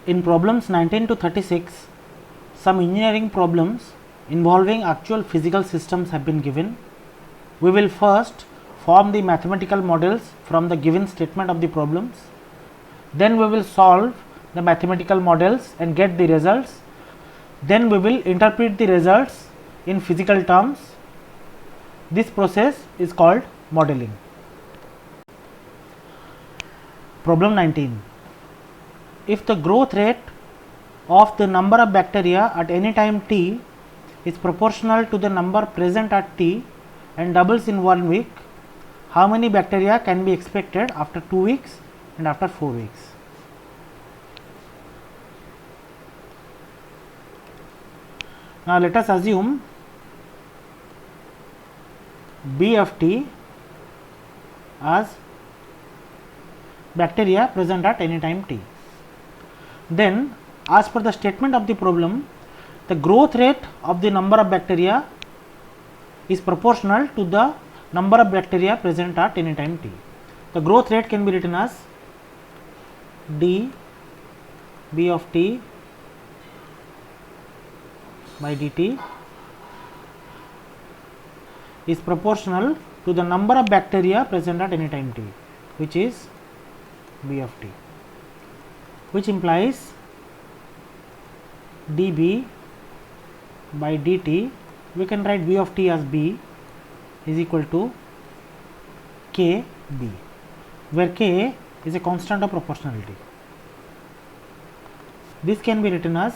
In problems 19 to 36, some engineering problems involving actual physical systems have been given. We will first form the mathematical models from the given statement of the problems. Then we will solve the mathematical models and get the results. Then we will interpret the results in physical terms. This process is called modeling. Problem 19. If the growth rate of the number of bacteria at any time t is proportional to the number present at t and doubles in 1 week, how many bacteria can be expected after 2 weeks and after 4 weeks? Now let us assume B of t as bacteria present at any time t. Then, as per the statement of the problem, the growth rate of the number of bacteria is proportional to the number of bacteria present at any time t. The growth rate can be written as d B of t by dt is proportional to the number of bacteria present at any time t, which is B of t, which implies dB by dt. We can write B of t as B is equal to Kb, where K is a constant of proportionality. This can be written as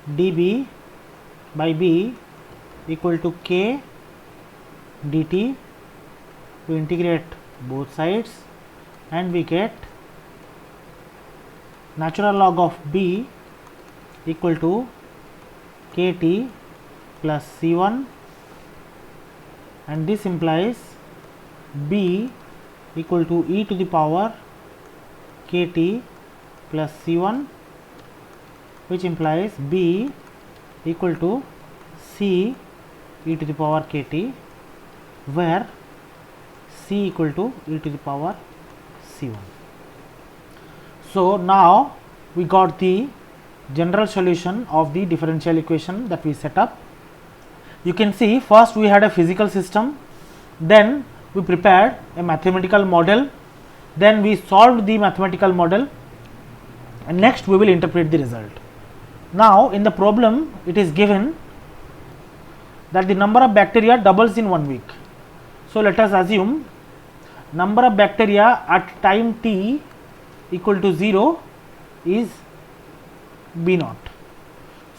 dB by B equal to K dt. We integrate both sides and we get natural log of B equal to Kt plus C1, and this implies B equal to e to the power Kt plus C1, which implies B equal to C e to the power Kt, where C equal to e to the power C1. So now we got the general solution of the differential equation that we set up. You can see first we had a physical system, then we prepared a mathematical model, then we solved the mathematical model, and next we will interpret the result. Now in the problem it is given that the number of bacteria doubles in 1 week. So let us assume number of bacteria at time t equal to 0 is B naught.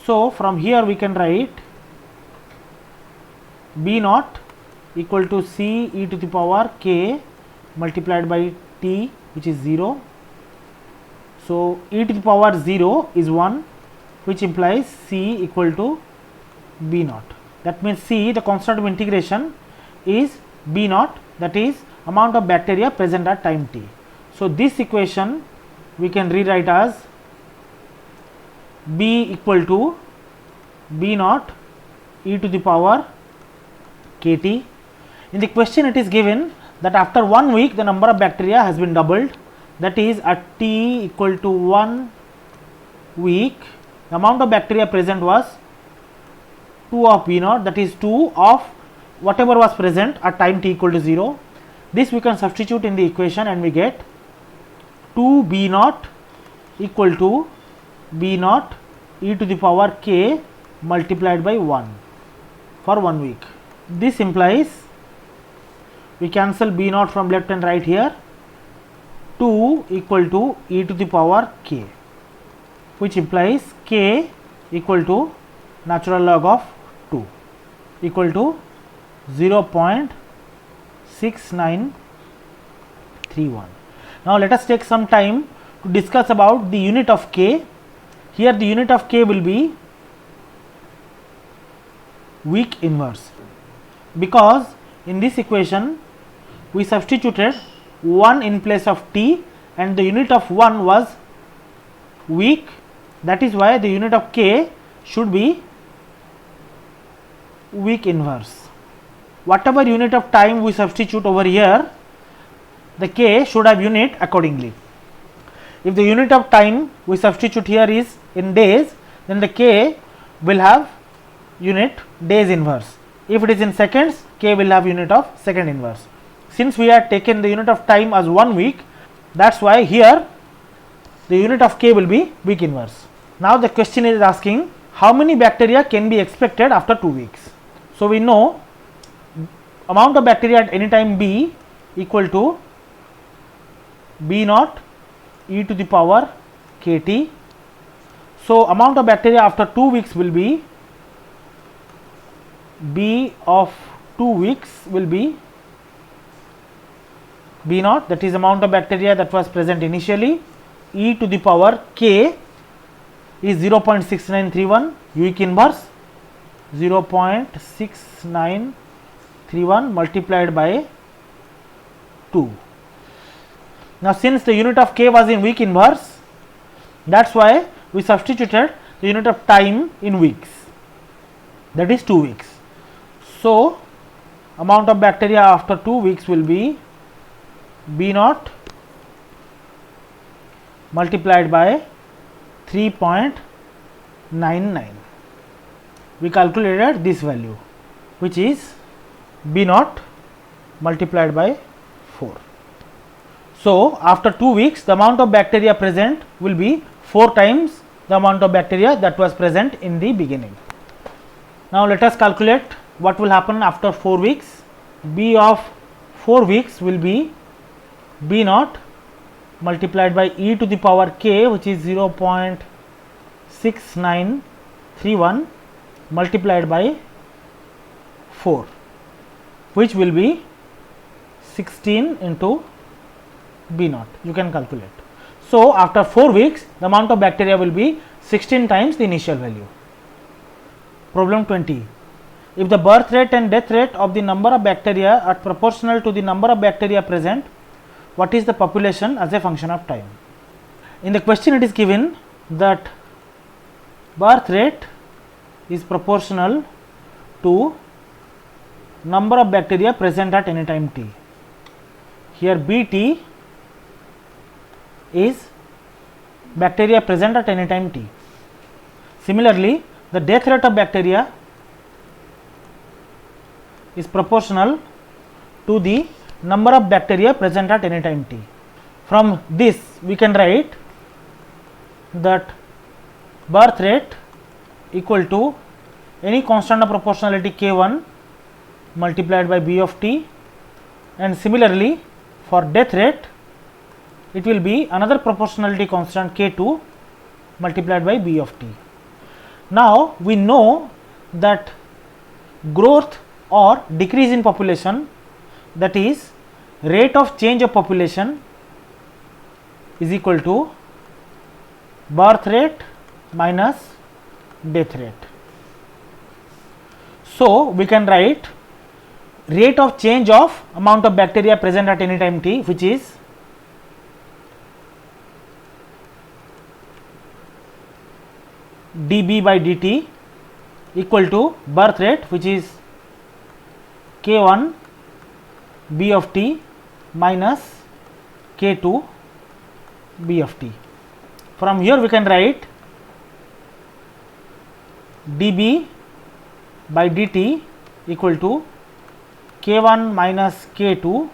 So from here we can write B naught equal to C e to the power K multiplied by T, which is 0. So e to the power 0 is 1, which implies C equal to B naught. That means C, the constant of integration, is B naught, that is amount of bacteria present at time t. So this equation we can rewrite as B equal to B naught e to the power Kt. In the question it is given that after 1 week the number of bacteria has been doubled, that is at t equal to 1 week the amount of bacteria present was 2 of B naught, that is 2 of whatever was present at time t equal to 0. This we can substitute in the equation and we get 2 B naught equal to B naught e to the power K multiplied by 1 for 1 week. This implies we cancel B naught from left and right here, 2 equal to e to the power K, which implies K equal to natural log of 2 equal to 0.6931. Now let us take some time to discuss about the unit of K. Here the unit of K will be weak inverse, because in this equation we substituted 1 in place of t and the unit of 1 was weak. That is why the unit of K should be weak inverse. Whatever unit of time we substitute over here, the K should have unit accordingly. If the unit of time we substitute here is in days, then the k will have unit days inverse. If it is in seconds, k will have unit of second inverse. Since we had taken the unit of time as 1 week, that is why here the unit of k will be week inverse. Now the question is asking how many bacteria can be expected after 2 weeks. So we know amount of bacteria at any time b equal to b naught e to the power kt. So amount of bacteria after 2 weeks will be b of 2 weeks will be b naught, that is amount of bacteria that was present initially, e to the power k is 0.6931 week inverse 0.6931 multiplied by 2. Now since the unit of k was in week inverse, that is why we substituted the unit of time in weeks, that is 2 weeks. So amount of bacteria after 2 weeks will be b naught multiplied by 3.99. We calculated this value, which is b naught multiplied by 4. So after 2 weeks the amount of bacteria present will be 4 times the amount of bacteria that was present in the beginning. Now let us calculate what will happen after 4 weeks. B of 4 weeks will be b naught multiplied by e to the power k, which is 0.6931 multiplied by 4, which will be 16 into b naught. You can calculate. So after 4 weeks the amount of bacteria will be 16 times the initial value. Problem 20. If the birth rate and death rate of the number of bacteria are proportional to the number of bacteria present, what is the population as a function of time? In the question it is given that birth rate is proportional to number of bacteria present at any time t. Here Bt is bacteria present at any time t. Similarly, the death rate of bacteria is proportional to the number of bacteria present at any time t. From this we can write that birth rate equal to any constant of proportionality k1 multiplied by b of t, and similarly for death rate it will be another proportionality constant k2 multiplied by b of t. Now we know that growth or decrease in population, that is rate of change of population, is equal to birth rate minus death rate. So we can write rate of change of amount of bacteria present at any time t, which is dB by dt equal to birth rate, which is k1 b of t minus k2 b of t. From here we can write dB by dt equal to k1 minus k2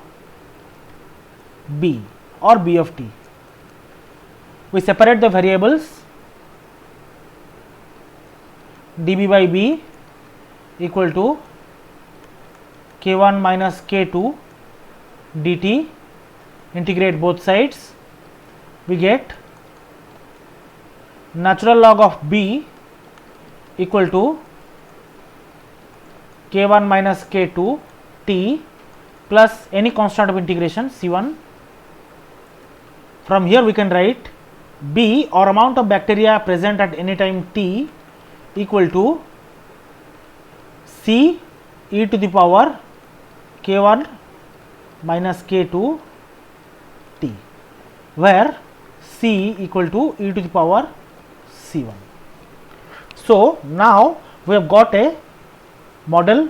b or b of t. We separate the variables. dB by b equal to k1 minus k2 dt, integrate both sides, we get natural log of b equal to k1 minus k2 t plus any constant of integration c1. From here we can write b or amount of bacteria present at any time t equal to c e to the power k1 minus k2 t, where c equal to e to the power c1. So now we have got a model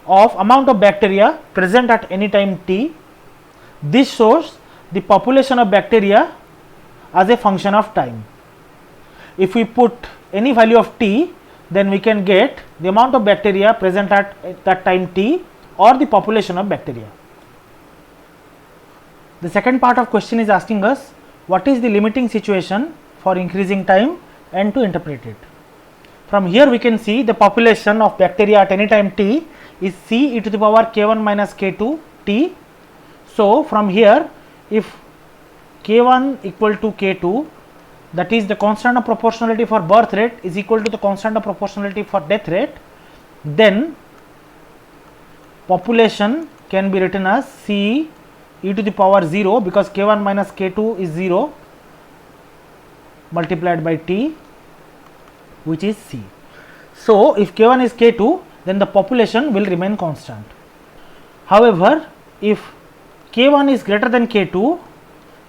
of amount of bacteria present at any time t. This shows the population of bacteria as a function of time. If we put any value of t, then we can get the amount of bacteria present at that time t or the population of bacteria. The second part of question is asking us what is the limiting situation for increasing time and to interpret it. From here we can see the population of bacteria at any time t is C e to the power k1 minus k2 t. So, from here if k1 equal to k2, that is the constant of proportionality for birth rate is equal to the constant of proportionality for death rate, then population can be written as C e to the power 0, because k1 minus k2 is 0 multiplied by t, which is C. So, if k1 is k2, then the population will remain constant. However, if k1 is greater than k2,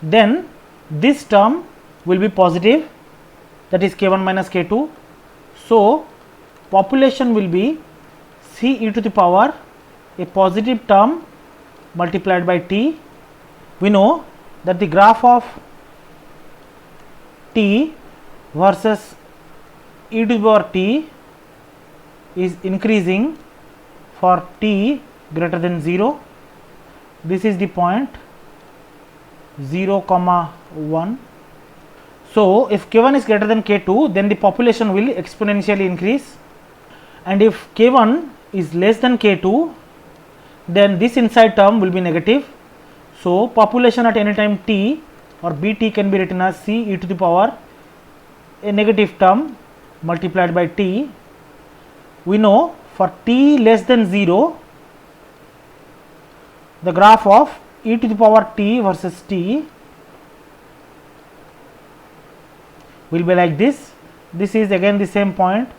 then this term will be positive, that is k1 minus k2. So, population will be C e to the power a positive term multiplied by t. We know that the graph of t versus e to the power t is increasing for t greater than 0. This is the point 0, 1. So, if k1 is greater than k2, then the population will exponentially increase, and if k1 is less than k2, then this inside term will be negative. So, population at any time t or bt can be written as C e to the power a negative term multiplied by t. We know for t less than 0, the graph of e to the power t versus t will be like this. This is again the same point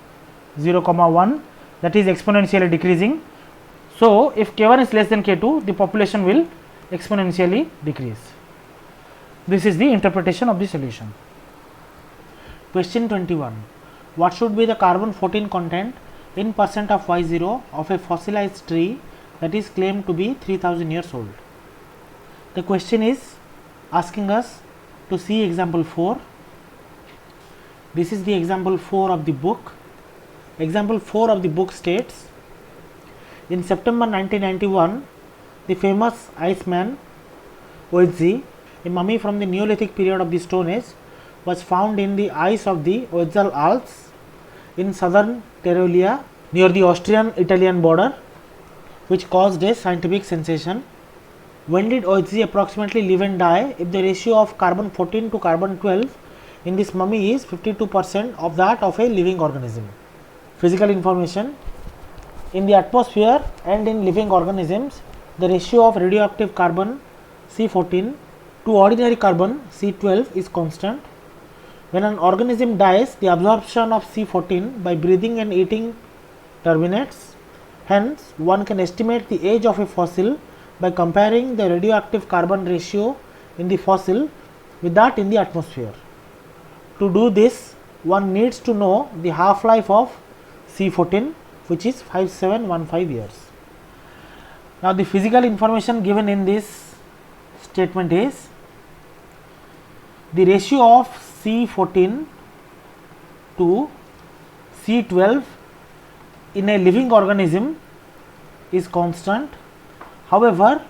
0, 1, that is exponentially decreasing. So, if k1 is less than k2, the population will exponentially decrease. This is the interpretation of the solution. Question 21. What should be the carbon 14 content in percent of Y0 of a fossilized tree that is claimed to be 3000 years old? The question is asking us to see example 4. This is the example 4 of the book. Example 4 of the book states, in September 1991, the famous Iceman Ötzi, a mummy from the Neolithic period of the Stone Age, was found in the ice of the Ötztal Alps in southern Tyrolia near the Austrian-Italian border, which caused a scientific sensation. When did Ötzi approximately live and die if the ratio of carbon 14 to carbon 12 in this mummy is 52% of that of a living organism? Physical information. In the atmosphere and in living organisms, the ratio of radioactive carbon C14 to ordinary carbon C12 is constant. When an organism dies, the absorption of C14 by breathing and eating terminates. Hence, one can estimate the age of a fossil by comparing the radioactive carbon ratio in the fossil with that in the atmosphere. To do this, one needs to know the half-life of C14, which is 5715 years. Now, the physical information given in this statement is the ratio of C14 to C12 in a living organism is constant. However,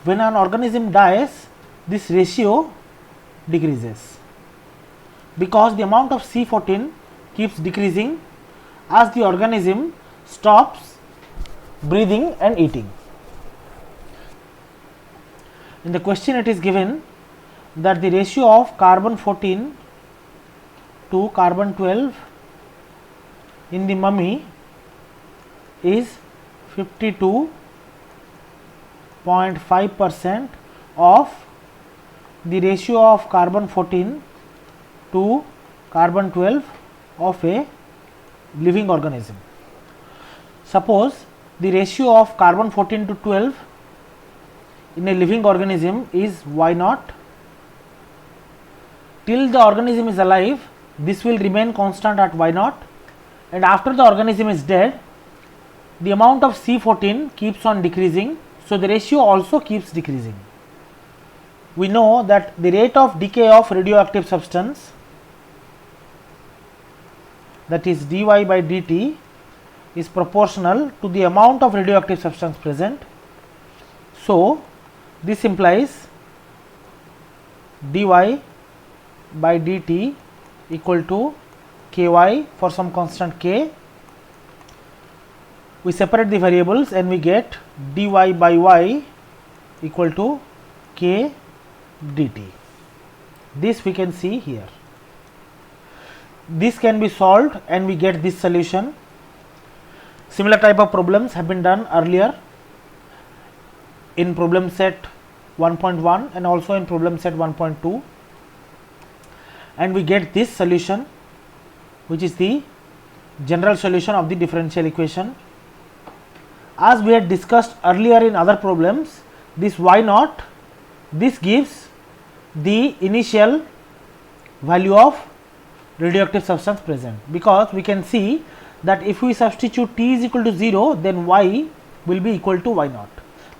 when an organism dies, this ratio decreases because the amount of C14 keeps decreasing as the organism stops breathing and eating. In the question it is given that the ratio of carbon 14 to carbon 12 in the mummy is 52.5% of the ratio of carbon 14 to carbon 12 of a living organism. Suppose the ratio of carbon 14 to 12 in a living organism is Y0. Till the organism is alive, this will remain constant at Y0, and after the organism is dead, the amount of C14 keeps on decreasing, so the ratio also keeps decreasing. we know that the rate of decay of radioactive substance, that is dy by dt, is proportional to the amount of radioactive substance present. So, this implies dy by dt equal to ky for some constant k. We separate the variables and we get dy by y equal to k dt. This we can see here. This can be solved and we get this solution. Similar type of problems have been done earlier in problem set 1.1 and also in problem set 1.2, and we get this solution, which is the general solution of the differential equation. As we had discussed earlier in other problems, this y naught, this gives the initial value of radioactive substance present, because we can see that if we substitute t is equal to 0, then y will be equal to y naught.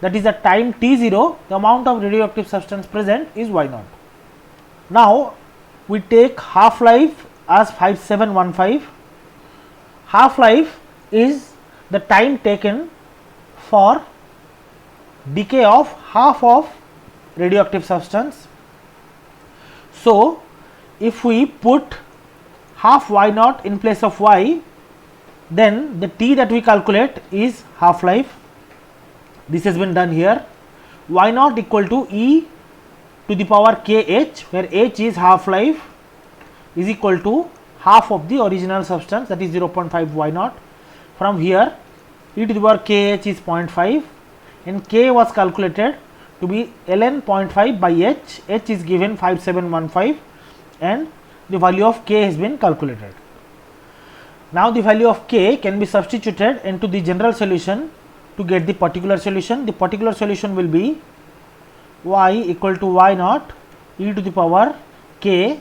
That is, at time t0, the amount of radioactive substance present is y naught. Now, we take half life as 5715. Half life is the time taken for decay of half of radioactive substance. So, if we put half y naught in place of y, then the t that we calculate is half life. This has been done here. Y naught equal to e to the power kh, where h is half life, is equal to half of the original substance, that is 0.5 y naught. From here, e to the power kh is 0.5 and k was calculated to be ln 0.5 by h. H is given 5715 and the value of k has been calculated. Now, the value of k can be substituted into the general solution to get the particular solution. The particular solution will be y equal to y naught e to the power k,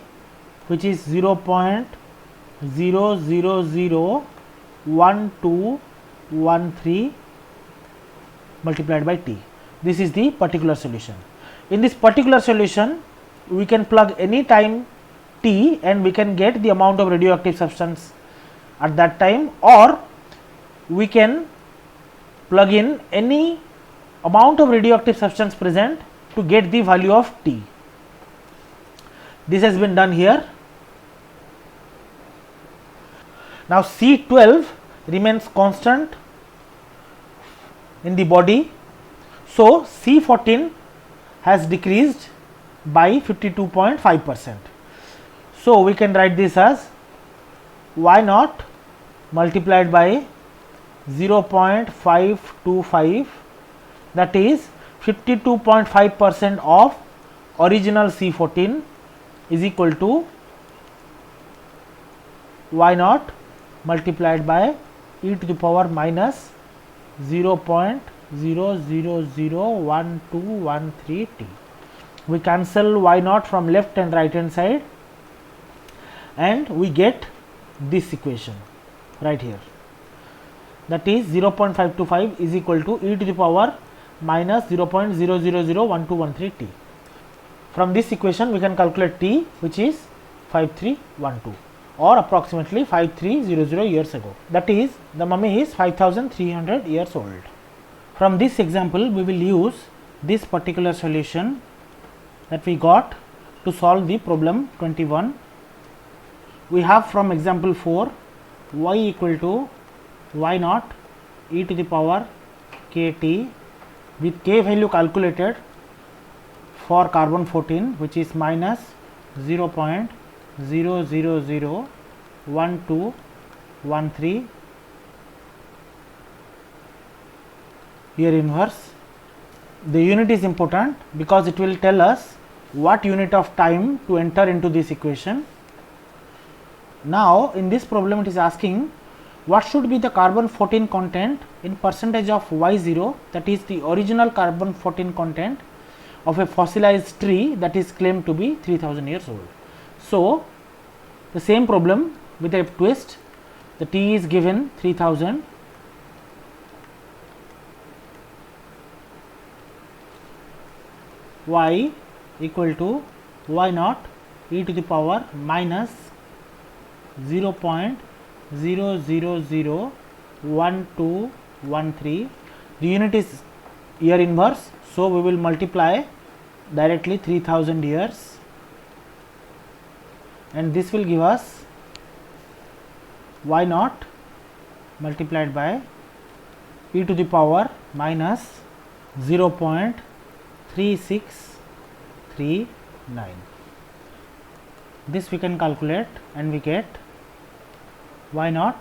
which is 0.0001213 multiplied by t. This is the particular solution. In this particular solution, we can plug any time t and we can get the amount of radioactive substance at that time, or we can plug in any amount of radioactive substance present to get the value of t. This has been done here. Now, C12 remains constant in the body. So, C14 has decreased by 52.5%. So, we can write this as y naught multiplied by 0.525, that is 52.5% of original C14 is equal to y naught multiplied by e to the power minus 0.0001213 t. We cancel y naught from left and right hand side and we get this equation right here, that is 0.525 is equal to e to the power minus 0.0001213 t. From this equation we can calculate t, which is 5312 or approximately 5300 years ago, that is the mummy is 5300 years old. From this example we will use this particular solution that we got to solve the problem 21. We have from example 4 y equal to y naught e to the power kt with k value calculated for carbon 14, which is minus 0.0001213 here inverse. The unit is important because it will tell us what unit of time to enter into this equation. Now, in this problem it is asking what should be the carbon 14 content in percentage of Y0, that is the original carbon 14 content of a fossilized tree that is claimed to be 3000 years old. So, the same problem with a twist, the T is given 3000, Y equal to y naught e to the power minus 0.0001213. The unit is year inverse, so we will multiply directly 3000 years, and this will give us y naught multiplied by e to the power minus 0.3639. This we can calculate, and we get y naught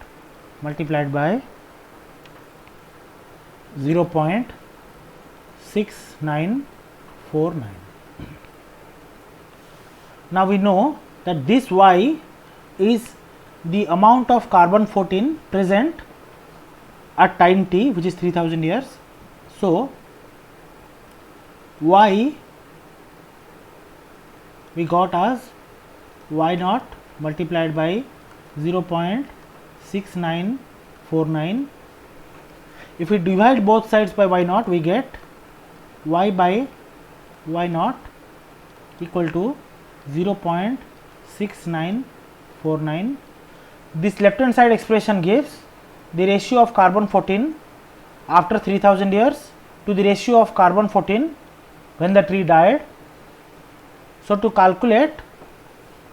multiplied by 0.6949. Now we know that this y is the amount of carbon 14 present at time t, which is 3000 years. So y we got as y naught multiplied by 0.6949. If we divide both sides by y naught, we get y by y naught equal to 0.6949. This left hand side expression gives the ratio of carbon 14 after 3000 years to the ratio of carbon 14 when the tree died. So to calculate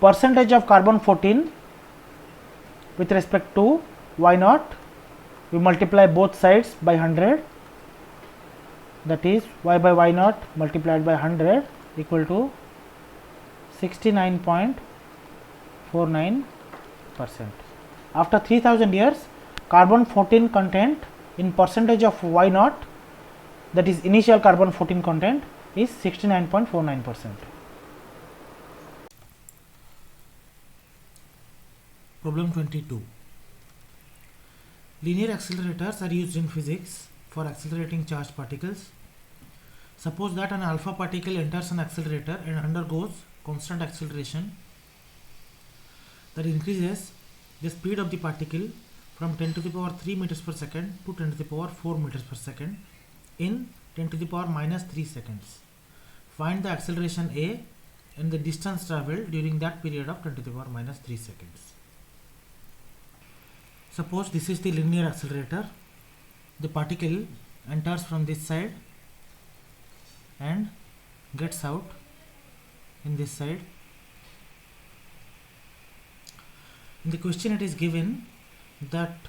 percentage of carbon 14 with respect to y naught, we multiply both sides by 100, that is y by y naught multiplied by 100 equal to 69.49%. After 3000 years, carbon 14 content in percentage of y naught, that is initial carbon 14 content, is 69.49%. Problem 22. Linear accelerators are used in physics for accelerating charged particles. Suppose that an alpha particle enters an accelerator and undergoes constant acceleration that increases the speed of the particle from 10 to the power 3 meters per second to 10 to the power 4 meters per second in 10 to the power minus 3 seconds. Find the acceleration A and the distance travelled during that period of 10 to the power minus 3 seconds. Suppose this is the linear accelerator. The particle enters from this side and gets out in this side. In the question it is given that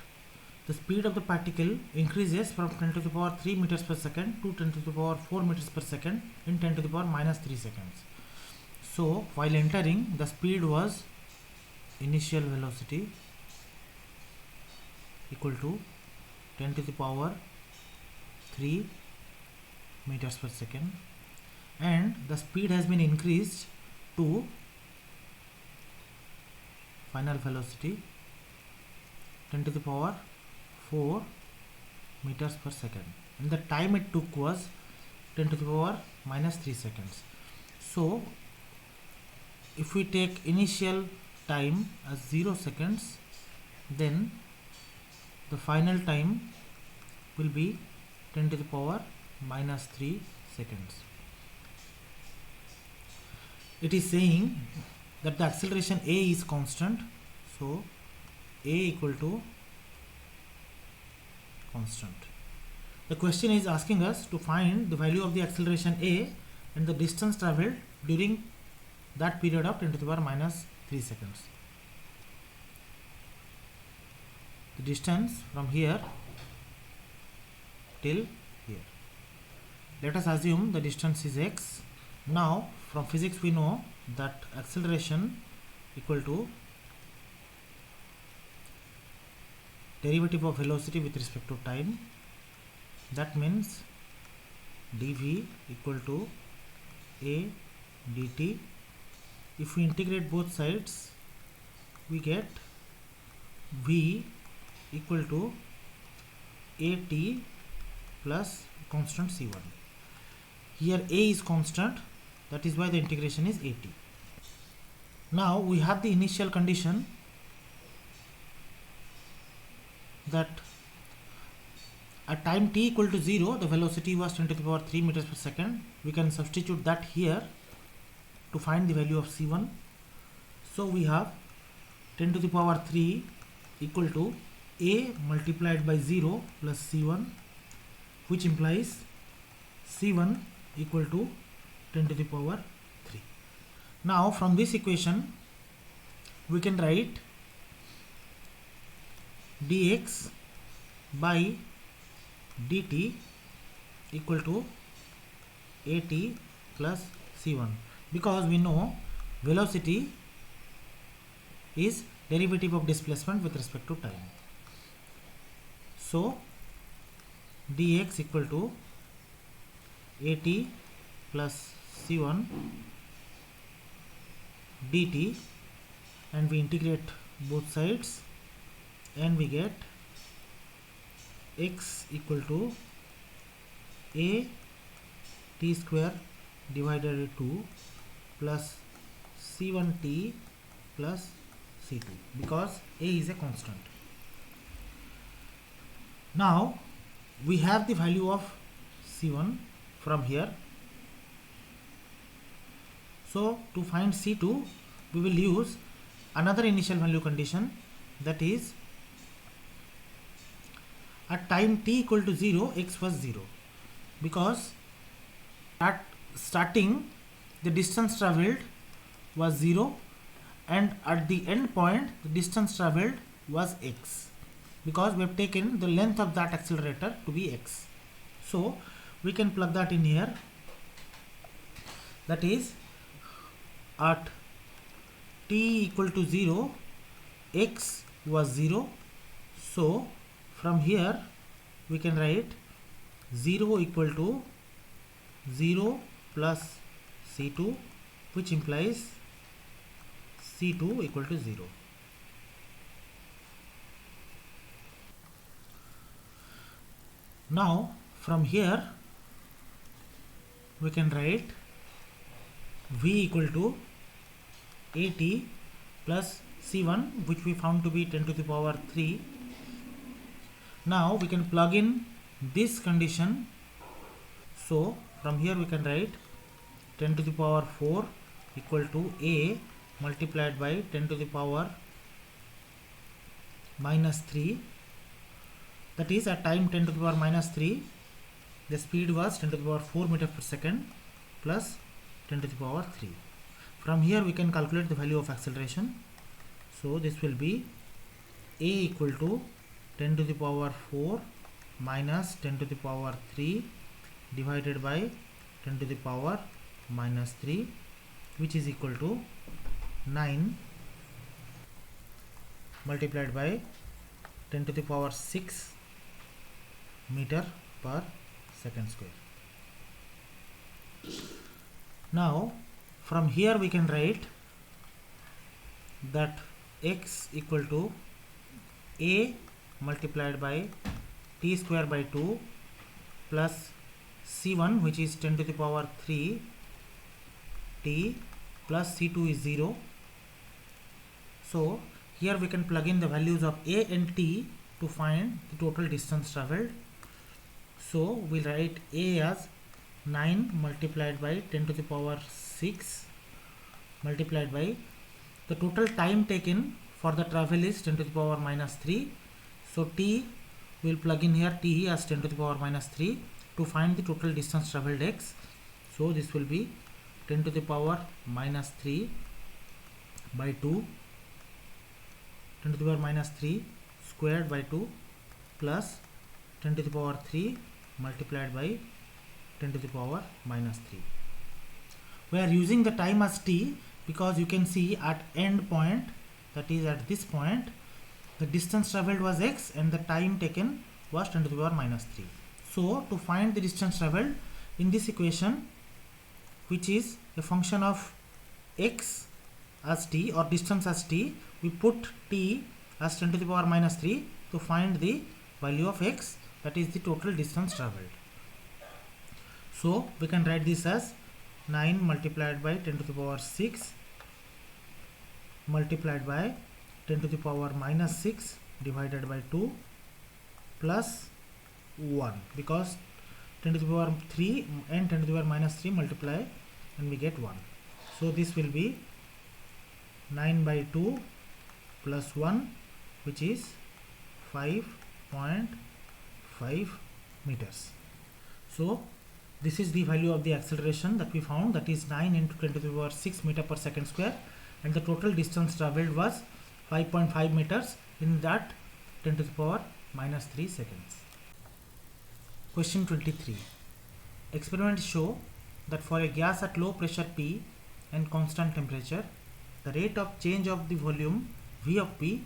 the speed of the particle increases from 10 to the power 3 meters per second to 10 to the power 4 meters per second in 10 to the power minus 3 seconds. So while entering, the speed was initial velocity equal to 10 to the power 3 meters per second, and the speed has been increased to final velocity 10 to the power 4 meters per second, and the time it took was 10 to the power minus 3 seconds. So if we take initial time as 0 seconds, then the final time will be 10 to the power minus 3 seconds. It is saying that the acceleration A is constant, so A equal to constant. The question is asking us to find the value of the acceleration A and the distance travelled during that period of 10 to the power minus 3 seconds. The distance from here till here. Let us assume the distance is x. Now from physics we know that acceleration equal to derivative of velocity with respect to time. That means dv equal to a dt. If we integrate both sides, we get v equal to at plus constant c1. Here a is constant, that is why the integration is at. Now we have the initial condition that at time t equal to 0, the velocity was 10 to the power 3 meters per second. We can substitute that here to find the value of C1. So we have 10 to the power 3 equal to A multiplied by 0 plus C1, which implies C1 equal to 10 to the power 3. Now from this equation we can write dx by dt equal to at plus c1, because we know velocity is derivative of displacement with respect to time. So dx equal to at plus c1 dt, and we integrate both sides and we get x equal to a t square divided by 2 plus c1t plus c2, because a is a constant. Now we have the value of c1 from here. So to find c2 we will use another initial value condition, that is at time t equal to 0 x was 0, because at starting the distance travelled was 0 and at the end point the distance travelled was x, because we have taken the length of that accelerator to be x. So we can plug that in here, that is at t equal to 0 x was 0. So from here we can write 0 equal to 0 plus c2, which implies c2 equal to 0. Now from here we can write v equal to at plus c1, which we found to be 10 to the power 3. Now we can plug in this condition. So from here we can write 10 to the power 4 equal to a multiplied by 10 to the power minus 3, that is at time 10 to the power minus 3 the speed was 10 to the power 4 meter per second plus 10 to the power 3. From here we can calculate the value of acceleration. So this will be a equal to 10 to the power 4 minus 10 to the power 3 divided by 10 to the power minus 3, which is equal to 9 multiplied by 10 to the power 6 meter per second square. Now from here we can write that x equal to a multiplied by t square by 2 plus c1, which is 10 to the power 3 t plus c2 is 0. So here we can plug in the values of a and t to find the total distance travelled. So we'll write a as 9 multiplied by 10 to the power 6 multiplied by the total time taken for the travel is 10 to the power minus 3. So t will plug in here t as 10 to the power minus 3 to find the total distance travelled x. So this will be 10 to the power minus 3 by 2, 10 to the power minus 3 squared by 2 plus 10 to the power 3 multiplied by 10 to the power minus 3. We are using the time as t because you can see at end point, that is at this point, the distance travelled was x and the time taken was 10 to the power minus 3. So to find the distance travelled in this equation, which is a function of x as t or distance as t, we put t as 10 to the power minus 3 to find the value of x, that is the total distance travelled. So we can write this as 9 multiplied by 10 to the power 6 multiplied by 10 to the power minus 6 divided by 2 plus 1, because 10 to the power 3 and 10 to the power minus 3 multiply and we get 1. So this will be 9 by 2 plus 1, which is 5.5 meters. So this is the value of the acceleration that we found, that is 9 into 10 to the power 6 meter per second square, and the total distance traveled was 5.5 meters in that 10 to the power minus 3 seconds. Question 23. Experiments show that for a gas at low pressure P and constant temperature, the rate of change of the volume V of P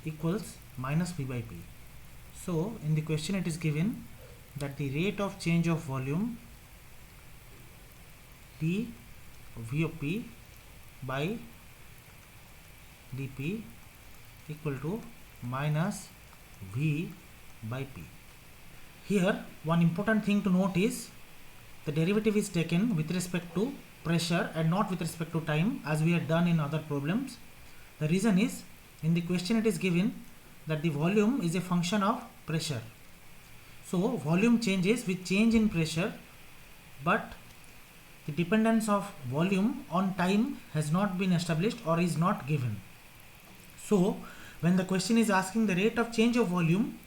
equals minus V by P. So in the question it is given that the rate of change of volume d V of P by dP equal to minus V by P. Here one important thing to note is the derivative is taken with respect to pressure and not with respect to time, as we had done in other problems. The reason is, in the question it is given that the volume is a function of pressure. So volume changes with change in pressure, but the dependence of volume on time has not been established or is not given. So when the question is asking the rate of change of volume,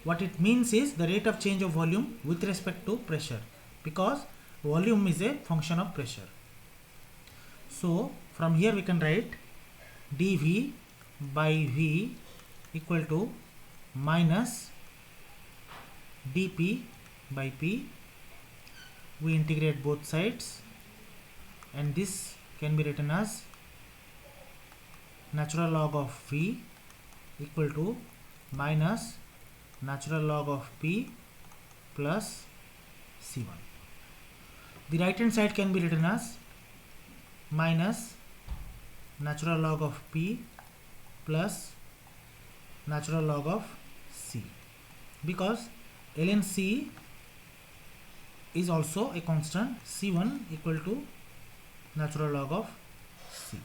what it means is the rate of change of volume with respect to pressure, because volume is a function of pressure. So from here we can write dV by V equal to minus dP by P. We integrate both sides, and this can be written as natural log of V equal to minus natural log of P plus C1. The right hand side can be written as minus natural log of P plus natural log of C, because ln C is also a constant, C1 equal to natural log of C.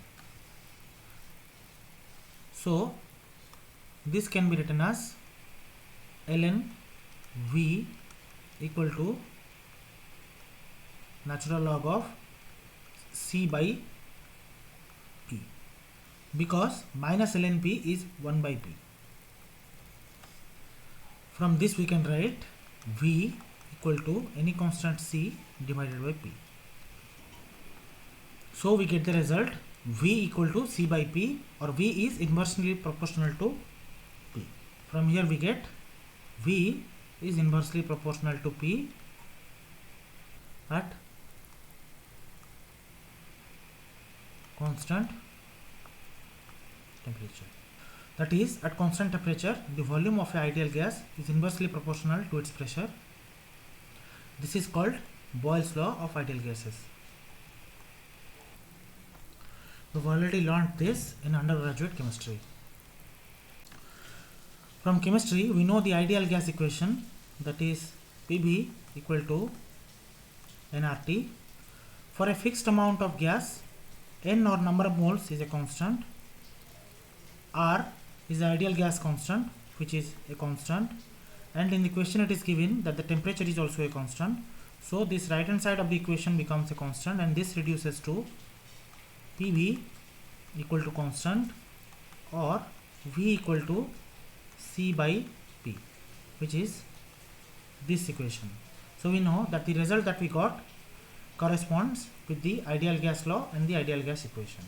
So this can be written as ln V equal to natural log of C by P, because minus ln P is 1 by P. From this we can write V equal to any constant C divided by P. So we get the result V equal to C by P, or V is inversely proportional to P. From here we get V is inversely proportional to P at constant temperature. That is, at constant temperature, the volume of an ideal gas is inversely proportional to its pressure. This is called Boyle's law of ideal gases. We've already learned this in undergraduate chemistry. From chemistry, we know the ideal gas equation, that is Pb equal to nRT. For a fixed amount of gas, n or number of moles is a constant, R is the ideal gas constant, which is a constant, and in the question it is given that the temperature is also a constant. So this right hand side of the equation becomes a constant, and this reduces to Pv equal to constant, or V equal to C by P, which is this equation. So we know that the result that we got corresponds with the ideal gas law and the ideal gas equation.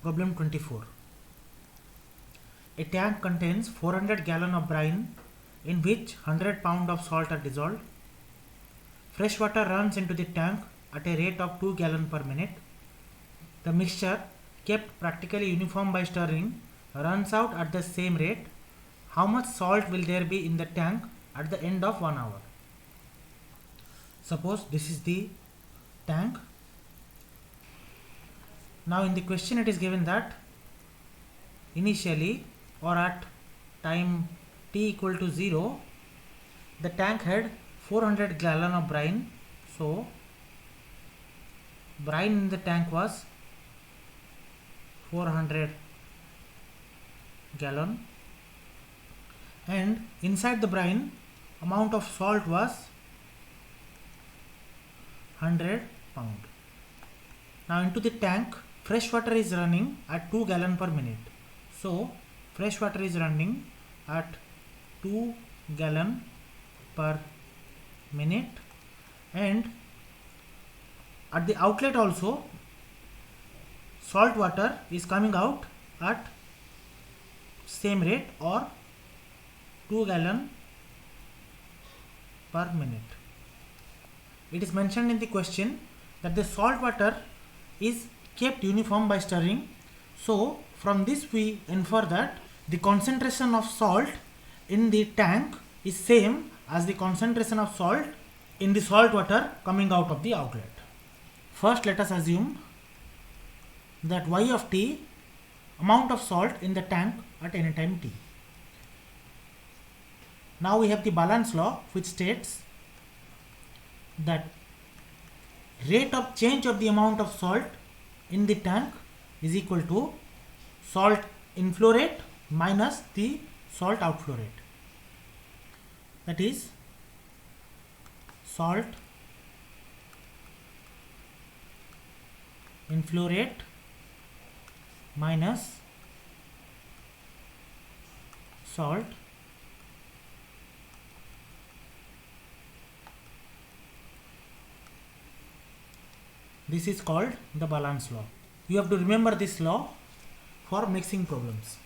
Problem 24. A tank contains 400 gallons of brine in which 100 pounds of salt are dissolved. Fresh water runs into the tank at a rate of 2 gallons per minute. The mixture, kept practically uniform by stirring, runs out at the same rate. How much salt will there be in the tank at the end of 1 hour? Suppose this is the tank. Now in the question it is given that initially, or at time t equal to 0, the tank had 400 gallons of brine. So brine in the tank was 400 gallon, and inside the brine amount of salt was 100 pound. Now into the tank, fresh water is running at 2 gallon per minute. So fresh water is running at 2 gallon per minute, and at the outlet also salt water is coming out at same rate, or 2 gallon per minute. It is mentioned in the question that the salt water is kept uniform by stirring. So from this we infer that the concentration of salt in the tank is same as the concentration of salt in the salt water coming out of the outlet. First let us assume that y of t, amount of salt in the tank at any time t. Now we have the balance law, which states that rate of change of the amount of salt in the tank is equal to salt inflow rate minus the salt outflow rate. That is salt inflow rate minus salt this is called the balance law. You have to remember this law for mixing problems.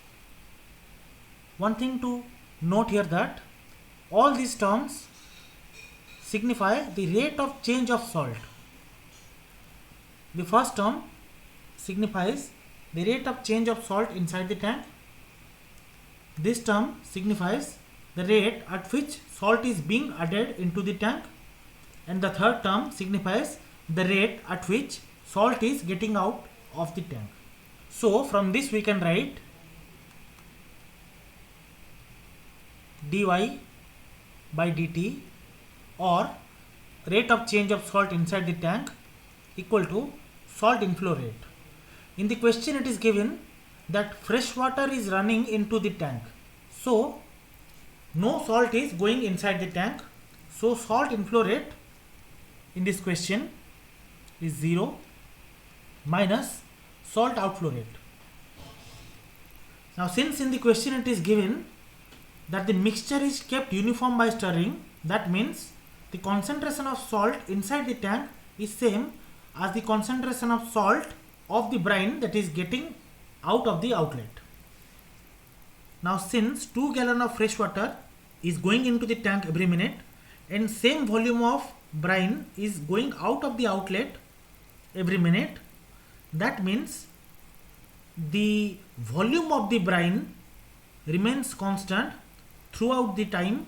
One thing to note here, that all these terms signify the rate of change of salt. The first term signifies the rate of change of salt inside the tank. This term signifies the rate at which salt is being added into the tank, and the third term signifies the rate at which salt is getting out of the tank. So from this we can write dy by dt, or rate of change of salt inside the tank, equal to salt inflow rate. In the question it is given that fresh water is running into the tank, so no salt is going inside the tank, so salt inflow rate in this question is 0 minus salt outflow rate. Now since in the question it is given that the mixture is kept uniform by stirring, that means the concentration of salt inside the tank is same as the concentration of salt of the brine that is getting out of the outlet. Now since 2 gallon of fresh water is going into the tank every minute, and same volume of brine is going out of the outlet every minute, that means the volume of the brine remains constant throughout the time.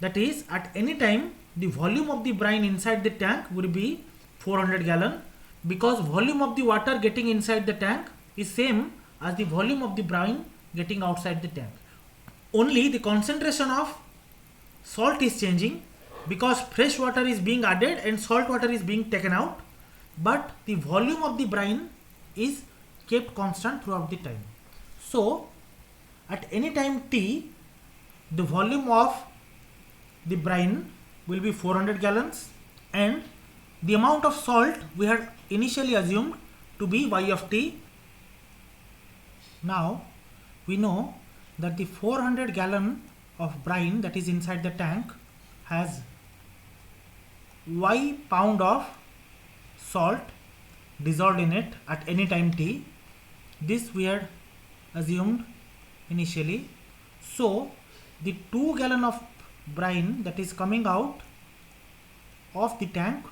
That is, at any time the volume of the brine inside the tank would be 400 gallon, because volume of the water getting inside the tank is same as the volume of the brine getting outside the tank. Only the concentration of salt is changing, because fresh water is being added and salt water is being taken out, but the volume of the brine is kept constant throughout the time. So at any time t, the volume of the brine will be 400 gallons, and the amount of salt we had initially assumed to be y of t. Now we know that the 400 gallon of brine that is inside the tank has y pound of salt dissolved in it at any time t. This we had assumed initially. So the 2 gallon of brine that is coming out of the tank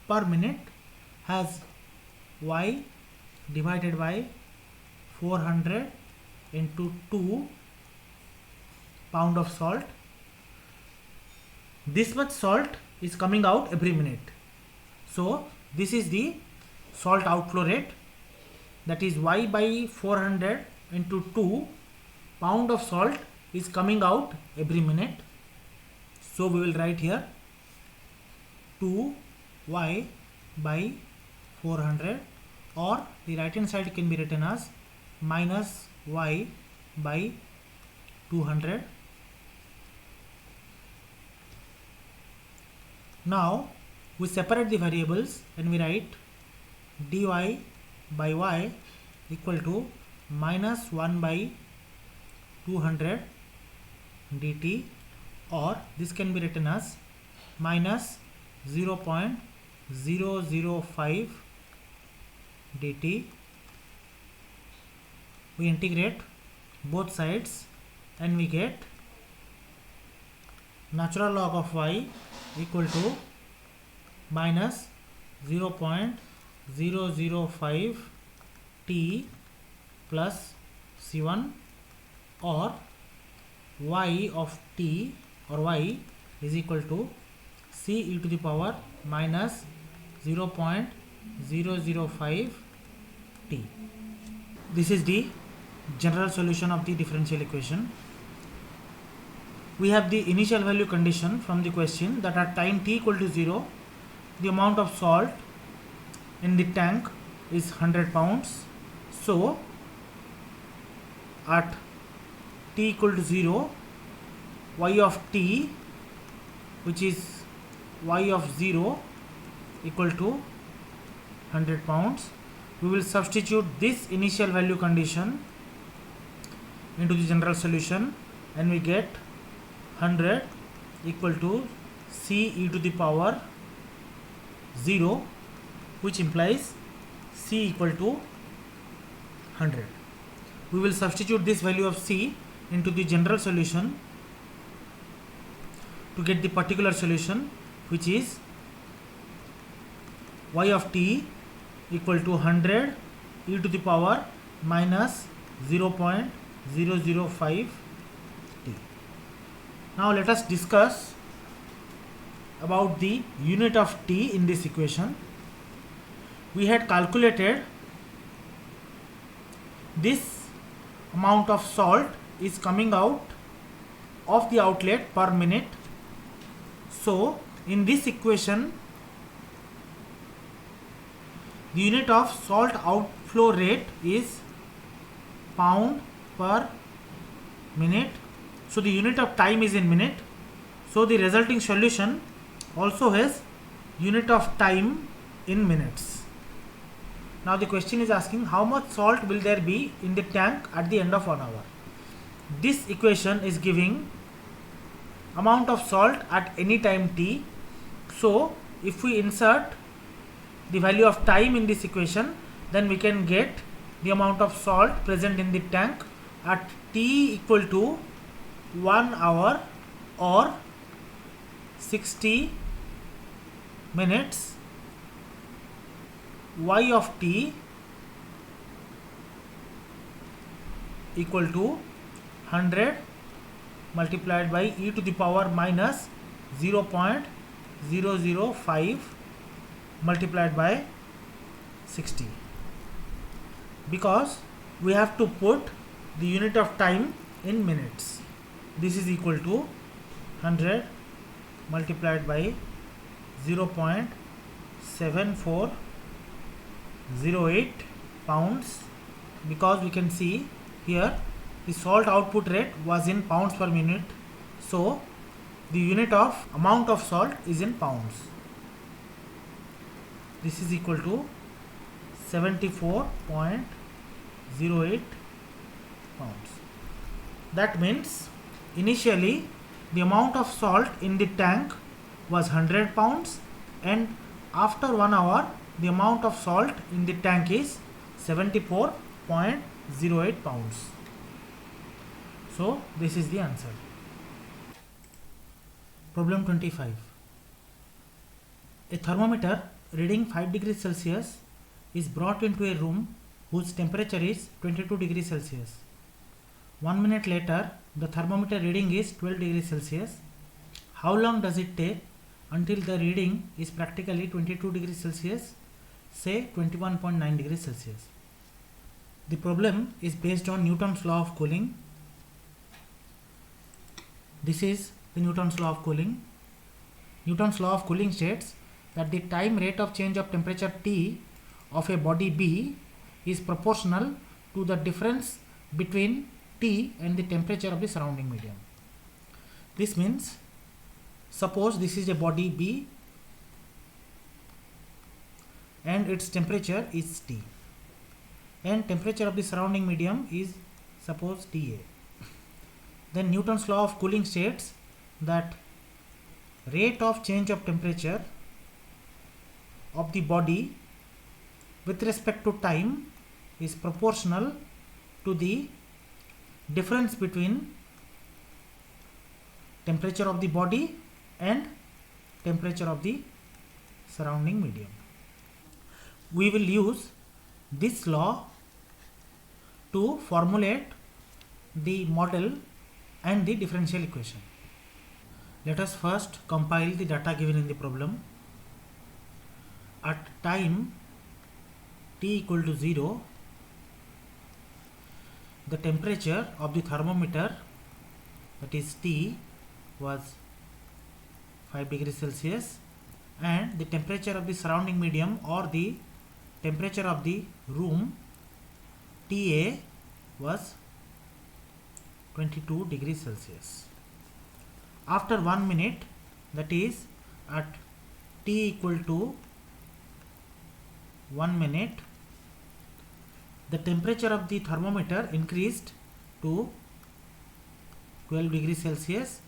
per minute has y divided by 400 into 2 pound of salt. This much salt is coming out every minute. So this is the salt outflow rate, that is y by 400 into 2 pound of salt is coming out every minute. So we will write here 2y by 400, or the right hand side can be written as minus y by 200. Now We separate the variables and we write dy by y equal to minus 1 by 200 dt, or this can be written as minus 0.005 dt. We integrate both sides and we get natural log of y equal to minus 0.005 t plus c1, or y of t or y is equal to c e to the power minus 0.005 t. This is the general solution of the differential equation. We have the initial value condition from the question that at time t equal to 0, the amount of salt in the tank is 100 pounds. So at t equal to 0, y of t, which is y of 0, equal to 100 pounds. We will substitute this initial value condition into the general solution and we get 100 equal to c e to the power 0, which implies c equal to 100. We will substitute this value of c into the general solution to get the particular solution, which is y of t equal to 100 e to the power minus 0.005 t. Now let us discuss about the unit of t in this equation. We had calculated this amount of salt is coming out of the outlet per minute. So in this equation, the unit of salt outflow rate is pound per minute. So the unit of time is in minute. So the resulting solution also has unit of time in minutes. Now the question is asking how much salt will there be in the tank at the end of 1 hour. This equation is giving amount of salt at any time t. So if we insert the value of time in this equation, then we can get the amount of salt present in the tank at t equal to 1 hour or 60 minutes. Y of t equal to 100 multiplied by e to the power minus 0.005 multiplied by 60, because we have to put the unit of time in minutes. This is equal to 100 multiplied by 0.7408 pounds, because we can see here the salt output rate was in pounds per minute. So the unit of amount of salt is in pounds. This is equal to 74.08 pounds. That means initially the amount of salt in the tank was 100 pounds, and after 1 hour the amount of salt in the tank is 74.08 pounds. So this is the answer. Problem 25. A thermometer reading 5 degrees Celsius is brought into a room whose temperature is 22 degrees Celsius. 1 minute later, the thermometer reading is 12 degrees Celsius. How long does it take until the reading is practically 22 degrees Celsius, say 21.9 degrees Celsius? The problem is based on Newton's law of cooling. This is the Newton's law of cooling. Newton's law of cooling states that the time rate of change of temperature T of a body B is proportional to the difference between T and the temperature of the surrounding medium. This means, suppose this is a body B and its temperature is T, and temperature of the surrounding medium is suppose TA. Then Newton's law of cooling states that rate of change of temperature of the body with respect to time is proportional to the difference between temperature of the body and temperature of the surrounding medium. We will use this law to formulate the model and the differential equation. Let us first compile the data given in the problem. At time t equal to 0, the temperature of the thermometer, that is T, was 5 degrees Celsius, and the temperature of the surrounding medium or the temperature of the room TA was 22 degrees Celsius. After 1 minute, that is at t equal to 1 minute, the temperature of the thermometer increased to 12 degrees Celsius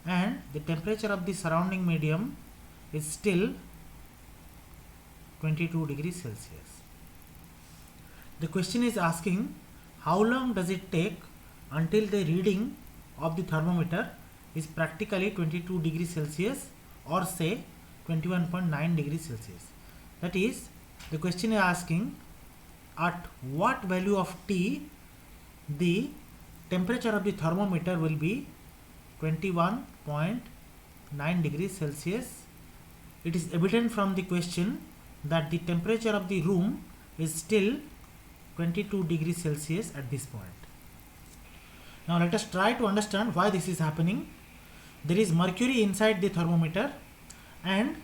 and the temperature of the surrounding medium is still 22 degrees Celsius. The question is asking how long does it take until the reading of the thermometer is practically 22 degrees Celsius or say 21.9 degrees Celsius. That is, the question is asking at what value of T the temperature of the thermometer will be 21.9 degrees Celsius. It is evident from the question that the temperature of the room is still 22 degrees Celsius at this point. Now let us try to understand why this is happening. There is mercury inside the thermometer, and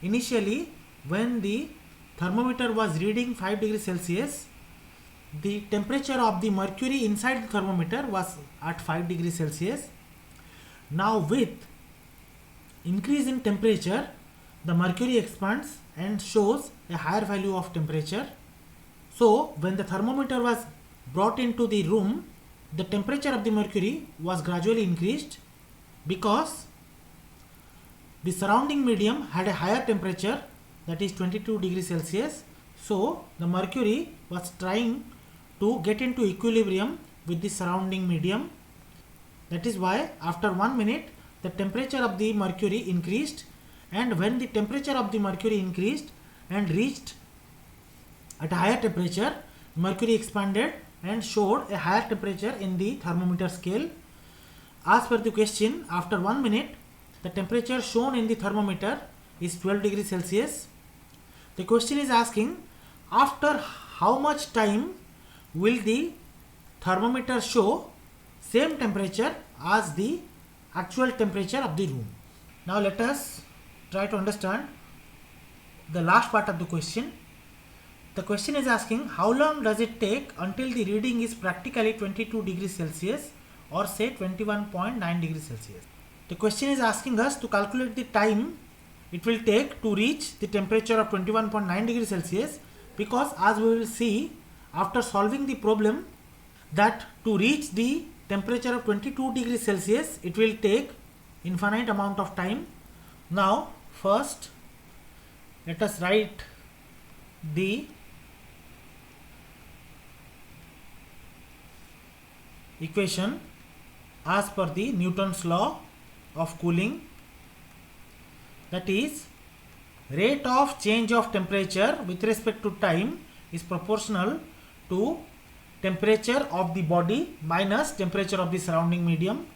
initially when the thermometer was reading 5 degrees Celsius, the temperature of the mercury inside the thermometer was at 5 degrees Celsius. Now with increase in temperature, the mercury expands and shows a higher value of temperature. So when the thermometer was brought into the room, the temperature of the mercury was gradually increased because the surrounding medium had a higher temperature, that is 22 degrees Celsius. So the mercury was trying to get into equilibrium with the surrounding medium. That is why after 1 minute the temperature of the mercury increased, and when the temperature of the mercury increased and reached at a higher temperature, mercury expanded and showed a higher temperature in the thermometer scale. As per the question, after 1 minute the temperature shown in the thermometer is 12 degrees Celsius. The question is asking after how much time will the thermometer show same temperature as the actual temperature of the room. Now let us try to understand the last part of the question. The question is asking how long does it take until the reading is practically 22 degrees Celsius or say 21.9 degrees Celsius. The question is asking us to calculate the time it will take to reach the temperature of 21.9 degrees Celsius, because as we will see after solving the problem that to reach the temperature of 22 degrees Celsius it will take infinite amount of time. Now first let us write the equation as per the Newton's law of cooling, that is rate of change of temperature with respect to time is proportional to temperature of the body minus temperature of the surrounding medium.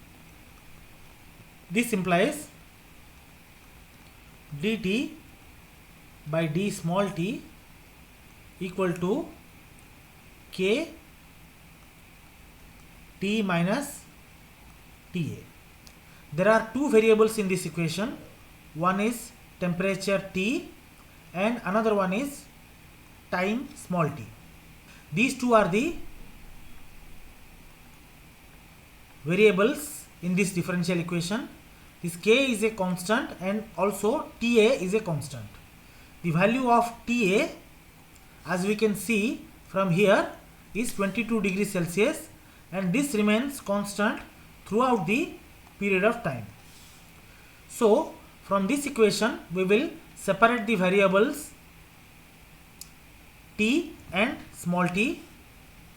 This implies dt by d small t equal to k T minus TA. There are two variables in this equation. One is temperature T and another one is time small t. These two are the variables in this differential equation. This k is a constant and also TA is a constant. The value of TA as we can see from here, is 22 degrees Celsius, and this remains constant throughout the period of time. So from this equation we will separate the variables t and small t.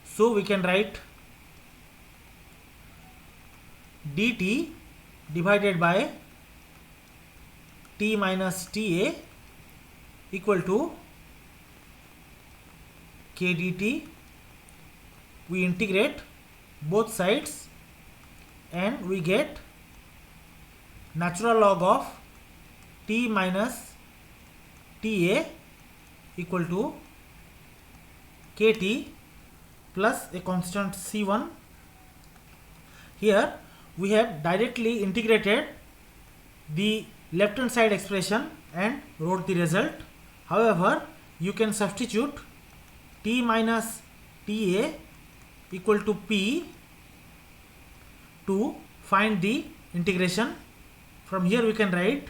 So we can write dt divided by t minus ta equal to k dt. We integrate both sides and we get natural log of t minus ta equal to kt plus a constant c1. Here we have directly integrated the left hand side expression and wrote the result. However, you can substitute t minus ta equal to p to find the integration. From here we can write